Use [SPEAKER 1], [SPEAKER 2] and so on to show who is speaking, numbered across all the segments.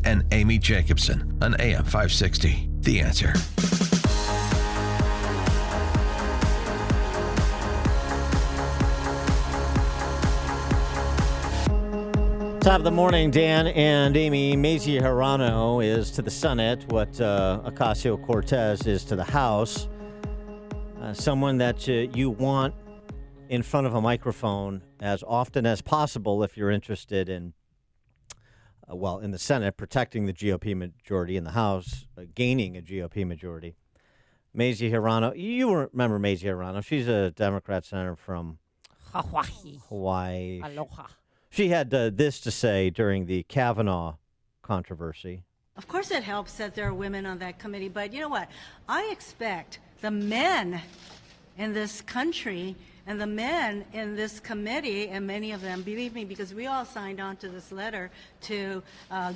[SPEAKER 1] and Amy Jacobson on AM 560. The Answer.
[SPEAKER 2] Top of the morning, Dan and Amy. Mazie Hirono is to the Senate what Ocasio-Cortez is to the House. Someone that you want in front of a microphone as often as possible if you're interested in, in the Senate, protecting the GOP majority, in the House, gaining a GOP majority. Mazie Hirono, you remember Mazie Hirono. She's a Democrat senator from Hawaii.
[SPEAKER 3] Aloha.
[SPEAKER 2] She had this to say during the Kavanaugh controversy.
[SPEAKER 4] Of course it helps that there are women on that committee, but you know what? I expect the men in this country and the men in this committee, and many of them, believe me, because we all signed on to this letter to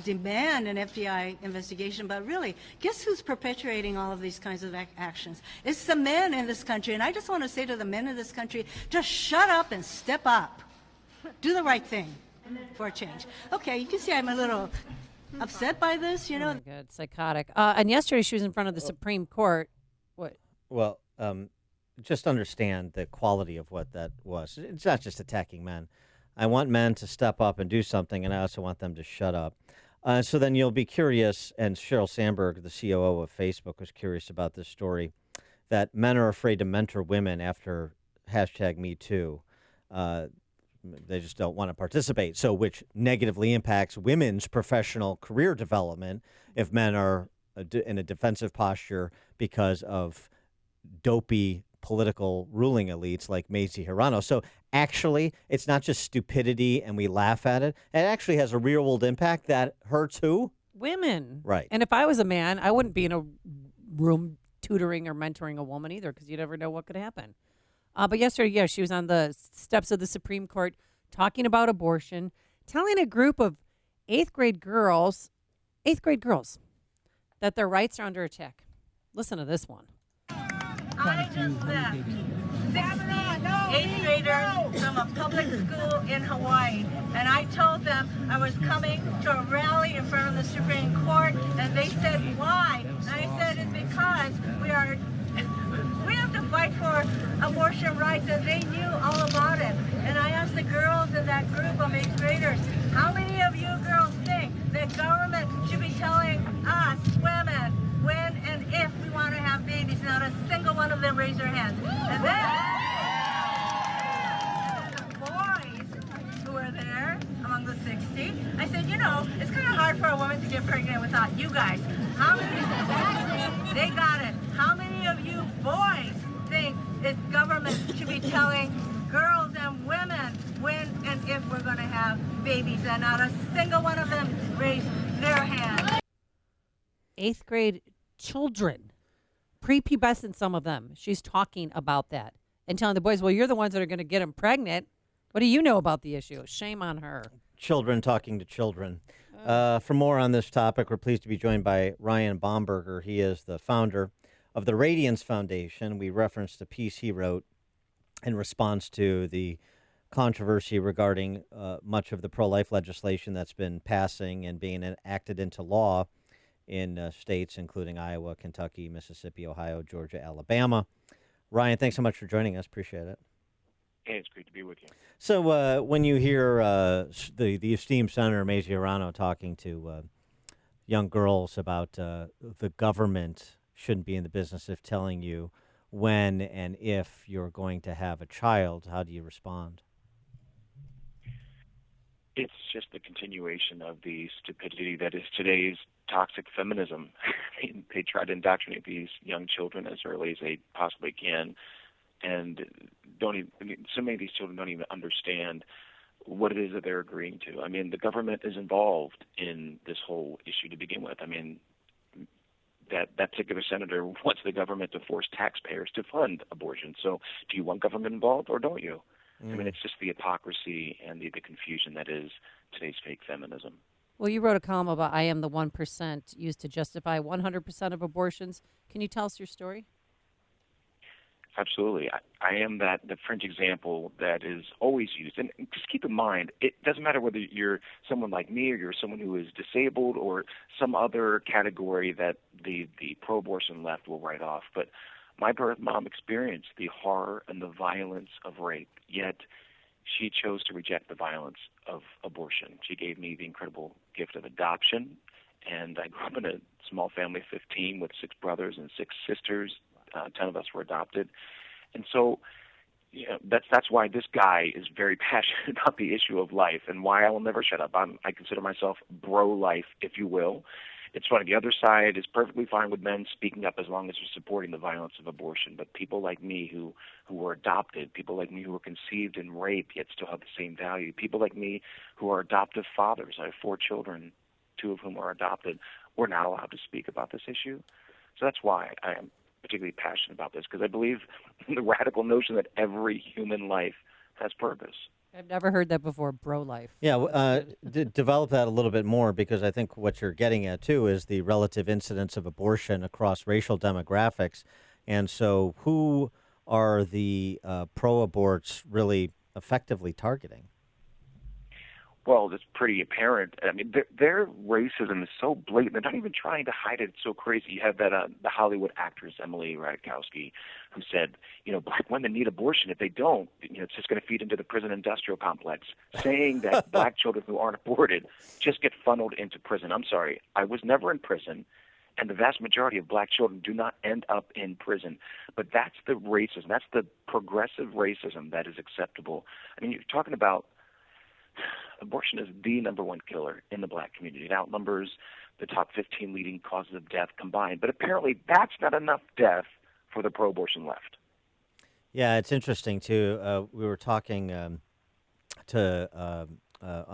[SPEAKER 4] demand an FBI investigation, but really, guess who's perpetuating all of these kinds of actions? It's the men in this country, and I just want to say to the men in this country, just shut up and step up. Do the right thing for a change. Okay, you can see I'm a little upset by this, you know.
[SPEAKER 3] Oh my God, psychotic. And yesterday she was in front of the Supreme Court. What?
[SPEAKER 2] Well, just understand the quality of what that was. It's not just attacking men. I want men to step up and do something, and I also want them to shut up. So then you'll be curious, and Sheryl Sandberg, the COO of Facebook, was curious about this story, that men are afraid to mentor women after #MeToo. They just don't want to participate, so which negatively impacts women's professional career development if men are in a defensive posture because of dopey political ruling elites like Mazie Hirono. So actually, it's not just stupidity and we laugh at it. It actually has a real-world impact that hurts who?
[SPEAKER 3] Women.
[SPEAKER 2] Right.
[SPEAKER 3] And if I was a man, I wouldn't be in a room tutoring or mentoring a woman either, because you never know what could happen. But yesterday, she was on the steps of the Supreme Court talking about abortion, telling a group of eighth grade girls, that their rights are under attack. Listen to this one.
[SPEAKER 5] I just left 60 eighth graders from a public school in Hawaii, and I told them I was coming to a rally in front of the Supreme Court, and they said, why? And I said, it's because we have to fight for abortion rights, and they knew all about it. And I asked the girls in that group of eighth graders, how many of you girls think that government should be telling us, women, when and if we want to have babies? Not a single one of them raised their hands. And then the boys who were there, among the 60, I said, it's kind of hard for a woman to get pregnant without you guys. How many? They got it. How many of you boys think that government should be telling girls and women when and if we're going to have babies? And not a single one of them raised their hand.
[SPEAKER 3] Eighth grade children, prepubescent, some of them. She's talking about that and telling the boys, well, you're the ones that are going to get them pregnant. What do you know about the issue? Shame on her.
[SPEAKER 2] Children talking to children. For more on this topic, we're pleased to be joined by Ryan Bomberger. He is the founder of the Radiance Foundation. We referenced a piece he wrote in response to the controversy regarding much of the pro-life legislation that's been passing and being enacted into law in states including Iowa, Kentucky, Mississippi, Ohio, Georgia, Alabama. Ryan, thanks so much for joining us. Appreciate it.
[SPEAKER 6] Hey, it's great to be with you.
[SPEAKER 2] So when you hear the esteemed Senator Mazie Hirono talking to young girls about the government shouldn't be in the business of telling you when and if you're going to have a child, how do you respond?
[SPEAKER 6] It's just the continuation of the stupidity that is today's toxic feminism. I mean, they try to indoctrinate these young children as early as they possibly can, and so many of these children don't even understand what it is that they're agreeing to. I mean, the government is involved in this whole issue to begin with. I mean, that particular senator wants the government to force taxpayers to fund abortion. So do you want government involved or don't you? I mean, it's just the hypocrisy and the confusion that is today's fake feminism.
[SPEAKER 3] Well, you wrote a column about I am the 1% used to justify 100% of abortions. Can you tell us your story?
[SPEAKER 6] Absolutely. I am the fringe example that is always used. And just keep in mind, it doesn't matter whether you're someone like me or you're someone who is disabled or some other category that the pro-abortion left will write off. But my birth mom experienced the horror and the violence of rape, yet she chose to reject the violence of abortion. She gave me the incredible gift of adoption, and I grew up in a small family of 15 with 6 brothers and 6 sisters. 10 of us were adopted. And so that's why this guy is very passionate about the issue of life and why I will never shut up. I consider myself bro-life, if you will. It's funny, the other side is perfectly fine with men speaking up as long as you're supporting the violence of abortion. But people like me who were adopted, people like me who were conceived and raped yet still have the same value, people like me who are adoptive fathers, I have 4 children, 2 of whom are adopted, we're not allowed to speak about this issue. So that's why I am particularly passionate about this, because I believe in the radical notion that every human life has purpose.
[SPEAKER 3] I've never heard that before, bro life.
[SPEAKER 2] Yeah, develop that a little bit more, because I think what you're getting at, too, is the relative incidence of abortion across racial demographics. And so who are the pro-aborts really effectively targeting?
[SPEAKER 6] Well, it's pretty apparent. I mean, their racism is so blatant. They're not even trying to hide it. It's so crazy. You have that the Hollywood actress Emily Ratajkowski, who said, black women need abortion. If they don't, it's just going to feed into the prison industrial complex, saying that black children who aren't aborted just get funneled into prison. I'm sorry, I was never in prison, and the vast majority of black children do not end up in prison. But that's the racism. That's the progressive racism that is acceptable. I mean, you're talking about abortion is the number 1 killer in the black community. It outnumbers the top 15 leading causes of death combined. But apparently that's not enough death for the pro-abortion left.
[SPEAKER 2] Yeah, it's interesting, too. We were talking to an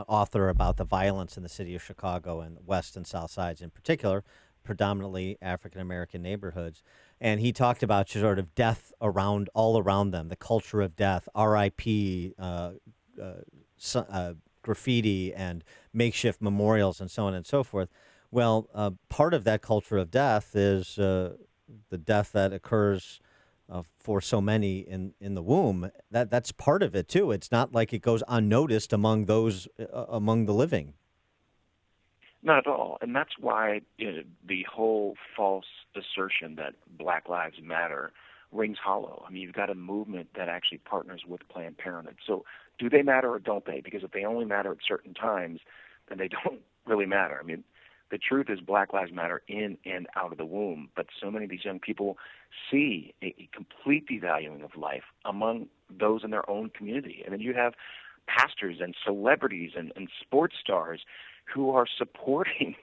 [SPEAKER 2] author about the violence in the city of Chicago and West and South Sides in particular, predominantly African-American neighborhoods. And he talked about sort of death all around them, the culture of death, R.I.P., graffiti and makeshift memorials and so on and so forth. Well, part of that culture of death is the death that occurs for so many in the womb. That's part of it too. It's not like it goes unnoticed among those among the living.
[SPEAKER 6] Not at all. And that's why the whole false assertion that Black Lives Matter rings hollow. I mean, you've got a movement that actually partners with Planned Parenthood. So do they matter or don't they? Because if they only matter at certain times, then they don't really matter. I mean, the truth is Black Lives Matter in and out of the womb, but so many of these young people see a complete devaluing of life among those in their own community. And then you have pastors and celebrities and sports stars who are supporting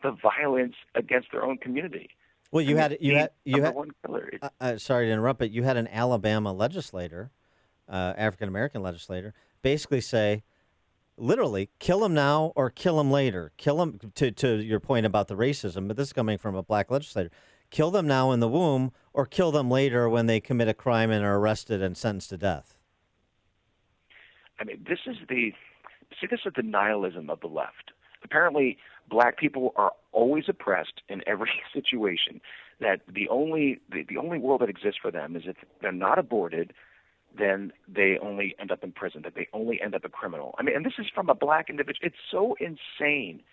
[SPEAKER 6] the violence against their own community.
[SPEAKER 2] Well, you had
[SPEAKER 6] one killer.
[SPEAKER 2] Sorry to interrupt, but you had an Alabama legislator, African American legislator, basically say, literally, kill him now or kill him later. Kill him to your point about the racism, but this is coming from a black legislator. Kill them now in the womb or kill them later when they commit a crime and are arrested and sentenced to death.
[SPEAKER 6] I mean, this is the nihilism of the left. Apparently, black people are always oppressed in every situation. That the only world that exists for them is if they're not aborted, then they only end up in prison. That they only end up a criminal. I mean, and this is from a black individual. It's so insane.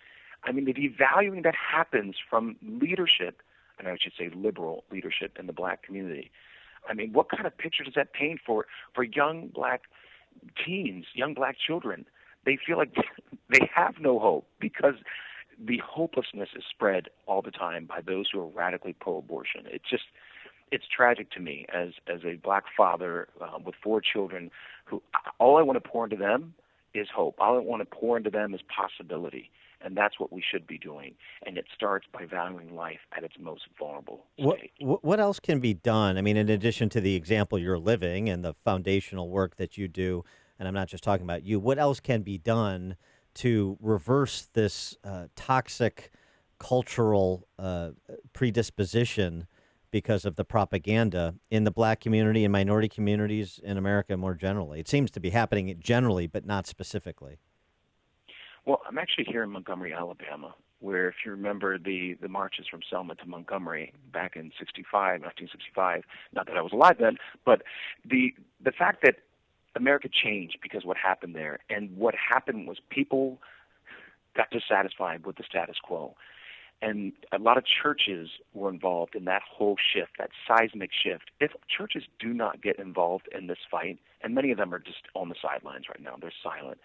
[SPEAKER 6] I mean, the devaluing that happens from leadership, and I should say liberal leadership in the black community. I mean, what kind of picture does that paint for young black teens, young black children? They feel like they have no hope because the hopelessness is spread all the time by those who are radically pro-abortion. It's tragic to me as a black father with 4 children who all I want to pour into them is hope. All I want to pour into them is possibility. And that's what we should be doing. And it starts by valuing life at its most vulnerable state.
[SPEAKER 2] What else can be done? I mean, in addition to the example you're living and the foundational work that you do, and I'm not just talking about you, what else can be done to reverse this toxic cultural predisposition because of the propaganda in the black community and minority communities in America more generally? It seems to be happening generally, but not specifically.
[SPEAKER 6] Well, I'm actually here in Montgomery, Alabama, where if you remember the marches from Selma to Montgomery back in 1965, not that I was alive then, but the fact that America changed because what happened there, and what happened was people got dissatisfied with the status quo. And a lot of churches were involved in that whole shift, that seismic shift. If churches do not get involved in this fight, and many of them are just on the sidelines right now, they're silent,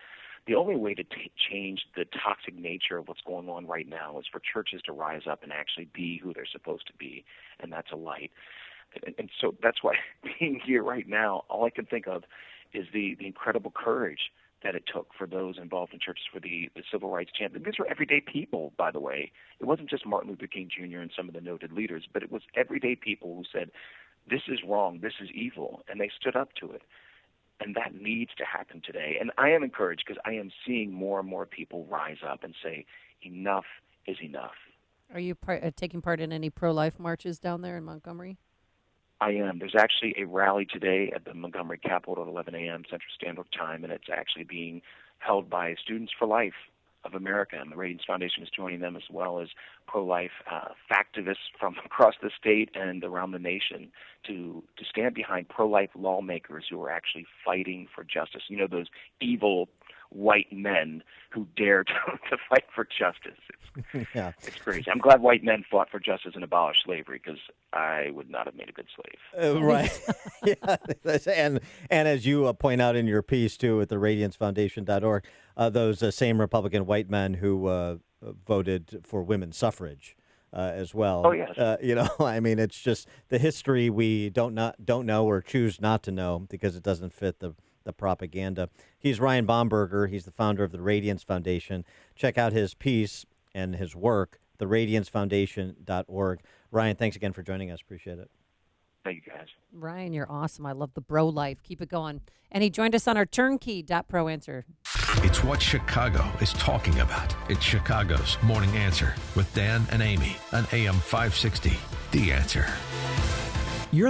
[SPEAKER 6] the only way to change the toxic nature of what's going on right now is for churches to rise up and actually be who they're supposed to be, and that's a light. And so that's why being here right now, all I can think of is the incredible courage that it took for those involved in churches, for the civil rights champions. These were everyday people, by the way. It wasn't just Martin Luther King Jr. and some of the noted leaders, but it was everyday people who said, this is wrong, this is evil, and they stood up to it. And that needs to happen today. And I am encouraged because I am seeing more and more people rise up and say, enough is enough.
[SPEAKER 3] Are you taking part in any pro-life marches down there in Montgomery?
[SPEAKER 6] I am. There's actually a rally today at the Montgomery Capitol at 11 a.m. Central Standard Time, and it's actually being held by Students for Life of America, and the Radiance Foundation is joining them, as well as pro-life activists from across the state and around the nation to stand behind pro-life lawmakers who are actually fighting for justice. You know, those evil white men who dare to fight for justice. It's crazy. I'm glad white men fought for justice and abolished slavery, because I would not have made a good slave.
[SPEAKER 2] Right. Yeah. And as you point out in your piece, too, at the radiancefoundation.org, those same Republican white men who voted for women's suffrage as well.
[SPEAKER 6] Oh, yes.
[SPEAKER 2] You know, I mean, it's just the history we don't know or choose not to know because it doesn't fit the propaganda. He's Ryan Bomberger. He's the founder of the Radiance Foundation. Check out his piece and his work, theradiancefoundation.org. Ryan, thanks again for joining us. Appreciate it.
[SPEAKER 6] Thank you, guys.
[SPEAKER 3] Ryan, you're awesome. I love the bro life. Keep it going. And he joined us on our turnkey.pro answer.
[SPEAKER 1] It's what Chicago is talking about. It's Chicago's Morning Answer with Dan and Amy on AM 560. The Answer.